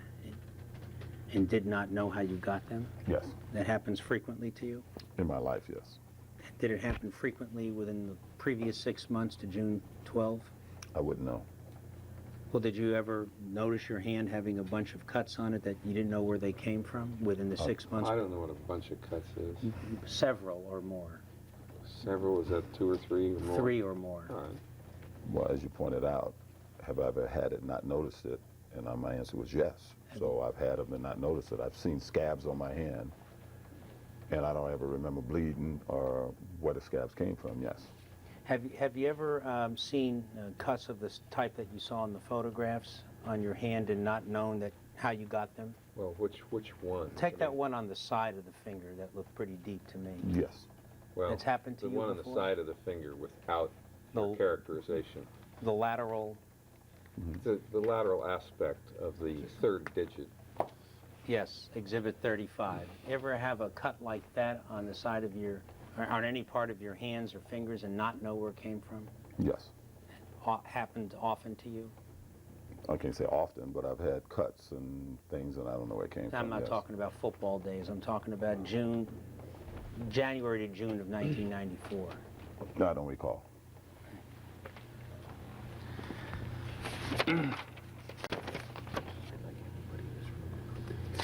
and did not know how you got them?
Yes.
That happens frequently to you?
In my life, yes.
Did it happen frequently within the previous 6 months to June 12?
I wouldn't know.
Well, did you ever notice your hand having a bunch of cuts on it that you didn't know where they came from within the 6 months?
I don't know what a bunch of cuts is.
Several or more.
Several, was that 2 or 3 or more?
3 or more.
All right.
Well, as you pointed out, have I ever had it, not noticed it? And my answer was yes. So I've had them and not noticed it. I've seen scabs on my hand, and I don't ever remember bleeding or where the scabs came from, yes.
Have you ever seen cuts of this type that you saw in the photographs on your hand and not known that how you got them?
Well, which one?
Take that one on the side of the finger that looked pretty deep to me.
Yes.
Well,
It's happened to
the
you
one
before?
on the side of the finger without
The-
characterization.
The lateral,
The lateral aspect of the third digit.
yes, Exhibit 35. Ever have a cut like that on the side of your, or on any part of your hands or fingers and not know where it came from?
Yes.
Happened often to you?
I can't say often, but I've had cuts and things, and I don't know where it came from.
I'm not
yes.
talking about football days. I'm talking about January to June of 1994.
No, I don't recall.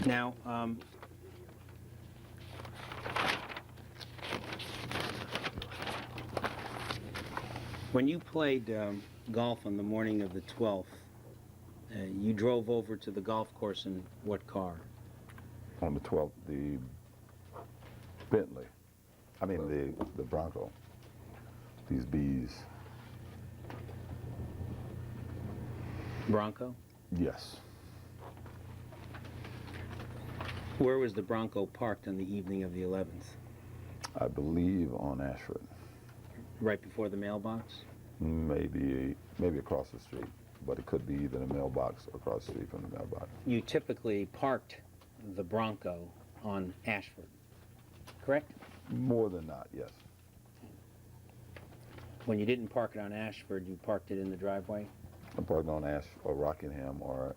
Now, when you played golf on the morning of the 12th, you drove over to the golf course in what car?
On the 12th, the Bentley. I mean, the Bronco. These bees.
Bronco?
Yes.
Where was the Bronco parked on the evening of the 11th?
I believe on Ashford.
Right before the mailbox?
Maybe across the street, but it could be either the mailbox or across the street from the mailbox.
You typically parked the Bronco on Ashford, correct?
More than not, yes.
When you didn't park it on Ashford, you parked it in the driveway?
I parked on Ash or Rockingham, or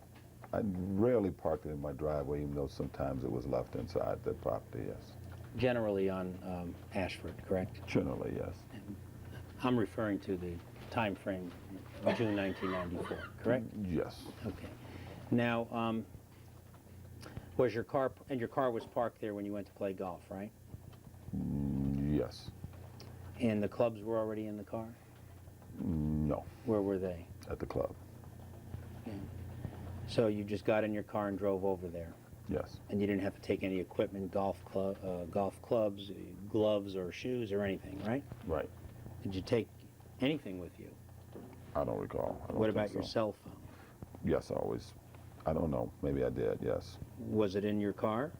I rarely parked it in my driveway, even though sometimes it was left inside the property, yes.
Generally on Ashford, correct?
Generally, yes.
I'm referring to the time frame of June 1994, correct?
Yes.
Okay. Now, was your car was parked there when you went to play golf, right?
Yes.
And the clubs were already in the car?
No,
Where were they?
at the club.
So you just got in your car and drove over there,
Yes.
and you didn't have to take any equipment, golf clubs, gloves, or shoes, or anything, right?
Right.
Did you take anything with you?
I don't recall. I don't
What
think
about
so.
your cell phone?
Yes, I don't know. Maybe I did, yes.
Was it in your car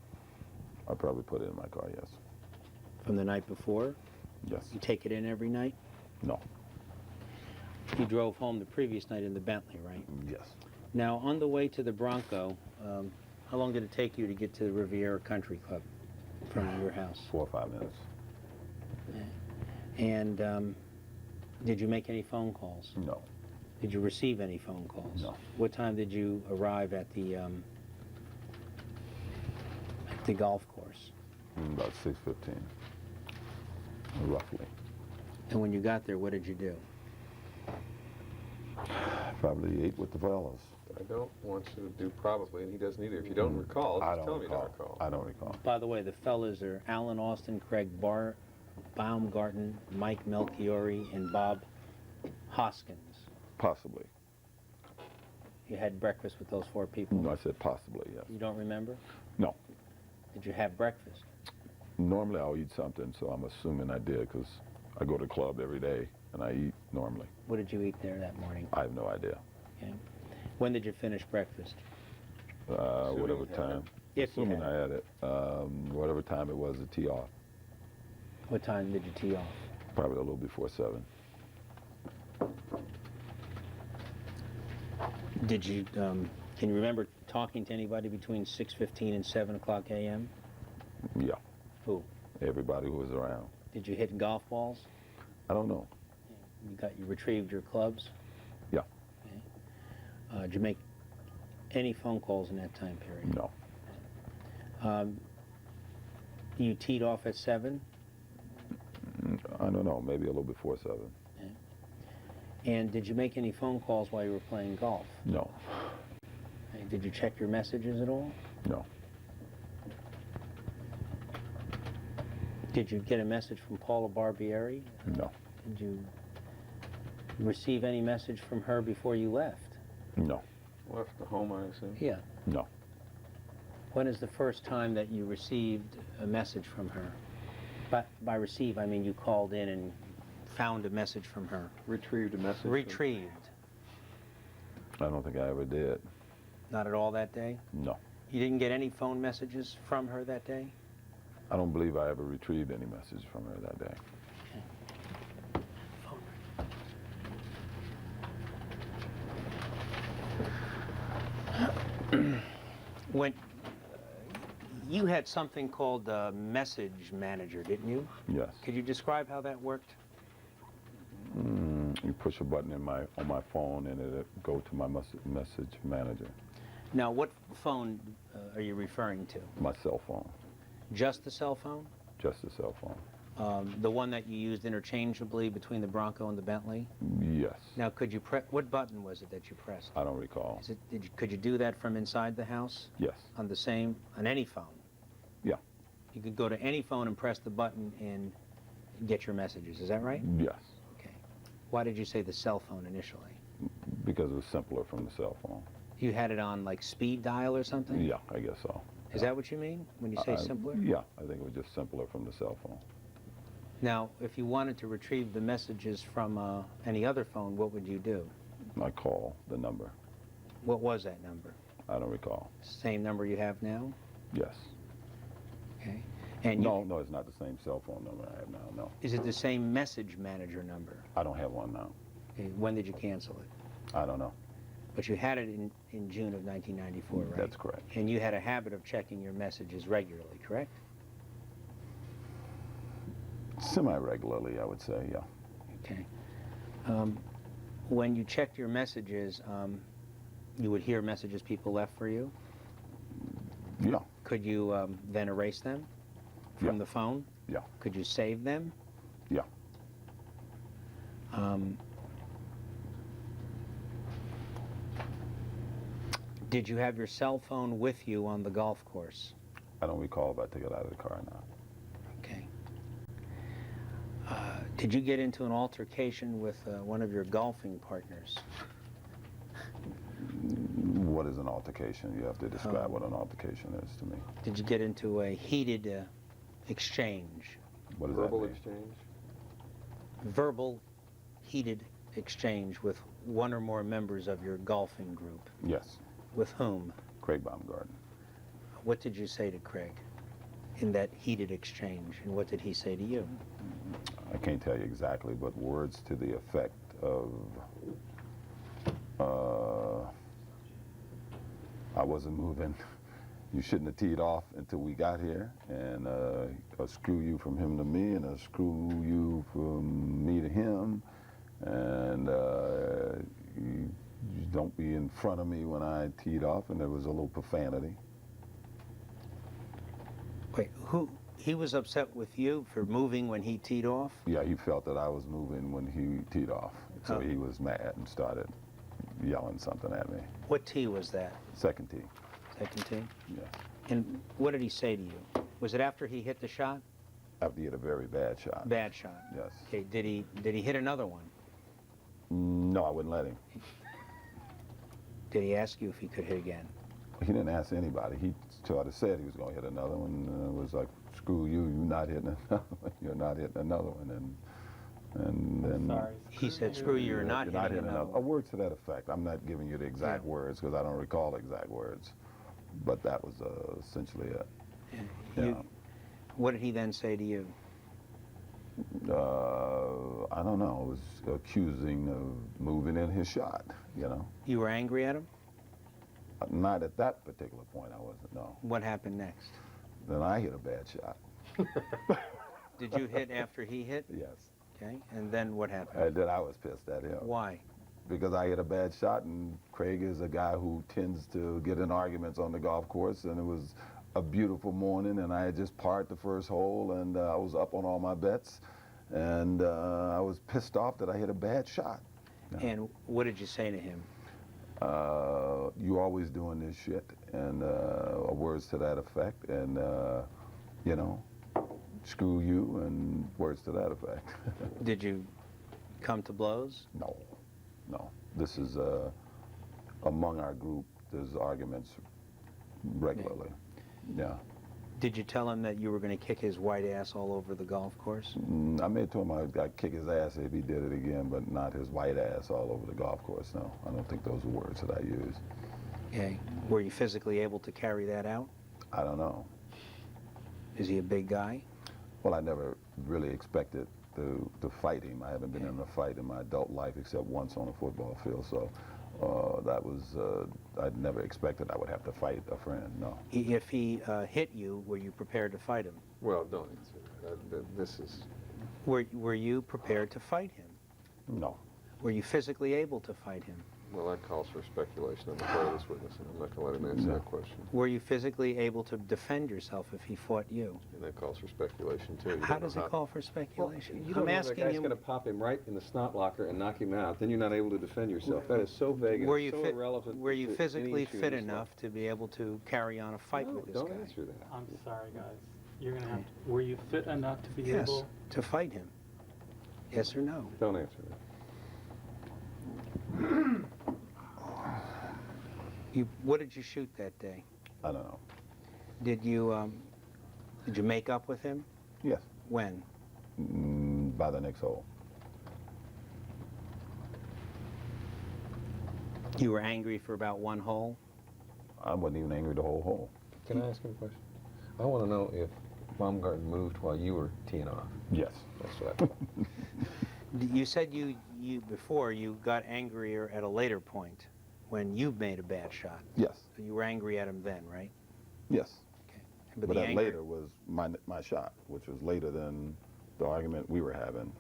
I probably put it in my car, yes.
from the night before?
Yes.
You take it in every night?
No.
You drove home the previous night in the Bentley, right?
Yes.
Now, on the way to the Bronco, how long did it take you to get to the Riviera Country Club? from your house?
4 or 5 minutes.
And did you make any phone calls?
No.
Did you receive any phone calls?
No.
What time did you arrive at the golf course?
About 6:15, roughly.
And when you got there, what did you do?
Probably ate with the fellas.
I don't want you to do probably, and he doesn't either. If you don't recall,
I
just
don't
tell me you don't
recall.
recall.
I don't recall.
By the way, the fellas are Alan Austin, Craig Baumgarten, Mike Melchiori, and Bob Hoskins.
Possibly.
You had breakfast with those 4 people?
No, I said possibly, yes.
You don't remember?
No.
Did you have breakfast?
Normally I'll eat something, so I'm assuming I did because I go to the club every day and I eat normally.
What did you eat there that morning?
I have no idea.
Okay. When did you finish breakfast?
Whatever
you had
time.
If you
Assuming
had
I had it. Whatever time it was to tee off.
What time did you tee off?
Probably a little before 7.
Did you, can you remember talking to anybody between 6:15 and 7 o'clock a.m.?
Yeah.
Who?
Everybody who was around.
Did you hit golf balls?
I don't know.
You retrieved your clubs?
Yeah.
Okay. Did you make any phone calls in that time period?
No.
You teed off at 7?
I don't know. Maybe a little before 7.
And did you make any phone calls while you were playing golf?
No.
Okay. Did you check your messages at all?
No.
Did you get a message from Paula Barbieri?
No.
Did you receive any message from her before you left?
No.
Left the home, I assume.
Yeah.
No.
When is the first time that you received a message from her? By receive, I mean you called in and found a message from her.
Retrieved a message.
Retrieved.
I don't think I ever did.
Not at all that day?
No.
You didn't get any phone messages from her that day?
I don't believe I ever retrieved any message from her that day.
When you had something called a message manager, didn't you?
Yes.
Could you describe how that worked?
You push a button on my phone and it'll go to my message manager.
Now, what phone are you referring to?
My cell phone.
Just the cell phone?
Just the cell phone.
The one that you used interchangeably between the Bronco and the Bentley?
Yes.
Now, could you press? What button was it that you pressed?
I don't recall.
Is it? Could you do that from inside the house
Yes.
on any phone?
Yeah.
You could go to any phone and press the button and get your messages. Is that right?
Yes.
Okay. Why did you say the cell phone initially?
Because it was simpler from the cell phone.
You had it on like speed dial or something?
Yeah, I guess so.
Is that what you mean when you say simpler?
Yeah, I think it was just simpler from the cell phone.
Now, if you wanted to retrieve the messages from any other phone, what would you do?
I call the number.
What was that number?
I don't recall.
Same number you have now?
Yes.
Okay. And
No, it's not the same cell phone number I have now, no.
Is it the same message manager number?
I don't have one now.
Okay, when did you cancel it?
I don't know.
But you had it in June of 1994, right?
That's correct.
And you had a habit of checking your messages regularly, correct?
Semi-regularly, I would say, yeah.
Okay. When you checked your messages, you would hear messages people left for you?
Yeah.
Could you then erase them from
Yeah.
the phone?
Yeah.
Could you save them?
Yeah.
Did you have your cell phone with you on the golf course?
I don't recall if I took it out of the car now.
Okay. Did you get into an altercation with one of your golfing partners?
What is an altercation? You have to describe what an altercation is to me.
Did you get into a heated exchange?
What does
Verbal
that mean?
exchange.
Verbal heated exchange with one or more members of your golfing group?
Yes.
With whom?
Craig Baumgarten.
What did you say to Craig in that heated exchange, and what did he say to you?
I can't tell you exactly, but words to the effect of, I wasn't moving you shouldn't have teed off until we got here, and a screw you from him to me, and a screw you from me to him, and you don't be in front of me when I teed off, and there was a little profanity.
Wait, he was upset with you for moving when he teed off?
Yeah, he felt that I was moving when he teed off, so
Oh.
he was mad and started yelling something at me.
What tee was that?
Second tee,
Second tee?
yeah.
And what did he say to you? Was it after he hit the shot?
After he hit a very bad shot.
Bad shot.
Yes.
Okay, did he hit another one?
No, I wouldn't let him.
Did he ask you if he could hit again?
He didn't ask anybody. He sort of said he was going to hit another one. And it was like, screw you, you're not hitting another one. You're not hitting another one. And then
Sorry.
He said, screw you, you're not hitting another
A
one.
word to that effect. I'm not giving you the exact words because I don't recall exact words. But that was essentially it.
You- What did he then say to you?
I don't know. It was accusing of moving in his shot, you know.
You were angry at him?
Not at that particular point, I wasn't, no.
What happened next?
Then I hit a bad shot.
Did you hit after he hit?
Yes.
Okay, and then what happened?
And then I was pissed at him.
Why?
Because I hit a bad shot, and Craig is a guy who tends to get in arguments on the golf course, and it was a beautiful morning, and I had just parred the first hole, and I was up on all my bets, and I was pissed off that I hit a bad shot.
And what did you say to him?
You always doing this shit, and words to that effect, and you know, screw you, and words to that effect.
Did you come to blows?
No, no. This is among our group. There's arguments regularly. Yeah.
Did you tell him that you were going to kick his white ass all over the golf course?
I may have told him I'd kick his ass if he did it again, but not his white ass all over the golf course. No, I don't think those are words that I use.
Okay. Were you physically able to carry that out?
I don't know.
Is he a big guy?
Well, I never really expected to fight him. I haven't been in a fight in my adult life except once on a football field, so that was, I'd never expected I would have to fight a friend, no.
If he hit you, were you prepared to fight him?
Well, don't answer that. This is,
Were you prepared to fight him?
No.
Were you physically able to fight him?
well, that calls for speculation on the part of this witness, and I'm not going to let him answer that question.
Were you physically able to defend yourself if he fought you?
And that calls for speculation, too. You
How
don't know
does it call for speculation?
You don't know that
asking
guy's
you.
going to pop him right in the snot locker and knock him out. Then you're not able to defend yourself. That is so vague and
Were you
so irrelevant.
were you
to any
physically
issue in
fit
this life.
enough to be able to carry on a fight
No,
with this
don't
guy?
answer that.
I'm sorry, guys. You're gonna have to, were you fit enough to be
Yes,
able?
to fight him. Yes or no?
Don't answer that.
What did you shoot that day?
I don't know.
Did you make up with him?
Yes.
When?
By the next hole.
You were angry for about one hole?
I wasn't even angry the whole hole.
Can I ask him a question? I want to know if Baumgarten moved while you were teeing off.
Yes.
That's what I thought.
You said you before you got angrier at a later point when you made a bad shot.
Yes.
So you were angry at him then, right?
Yes.
But
But
the
that
anger,
later was my shot, which was later than the argument we were having.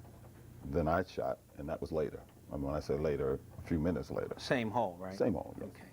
Then I shot, and that was later. I mean, when I say later, a few minutes later.
same hole, right?
Same hole, yes.
Okay.